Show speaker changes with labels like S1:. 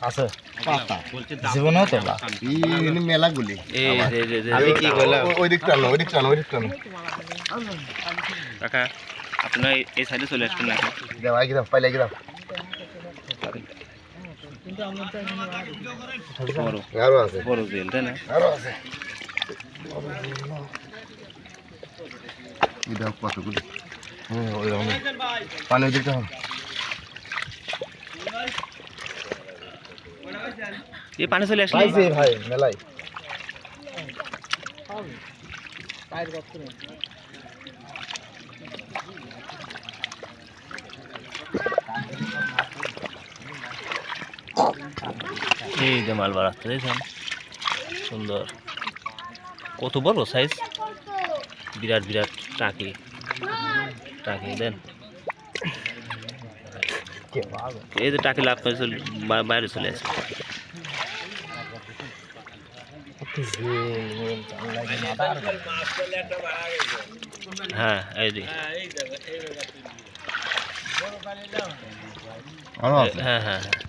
S1: আছে জীবনেও তোলা
S2: মেলাগুলি
S1: আমি কি করলাম
S2: ওই দিক টানো ওই দিক টানো ওই দিক টানো
S3: কাকা আপনার এই সাইডে চলে আসবেন না
S2: দাও আগে দাও পাইলে আগে দাও
S3: বড়
S2: আরো আছে
S3: বড় জেল তাই না
S2: আরো আছে এই দাও কতগুলি ওই রকম পানি ওই দিকটা
S3: এই পানি চলে আসলে
S2: পাইছে ভাই মেলাই
S3: এই যে মাল বাড়াচ্ছে দেখছেন সুন্দর কত বড় সাইজ বিরাট বিরাট টাকি টাকি দেন এই যে টাকি লাভ করে বাইরে চলে আসে হ্যাঁ এই যে
S2: আরো আছে
S3: হ্যাঁ হ্যাঁ হ্যাঁ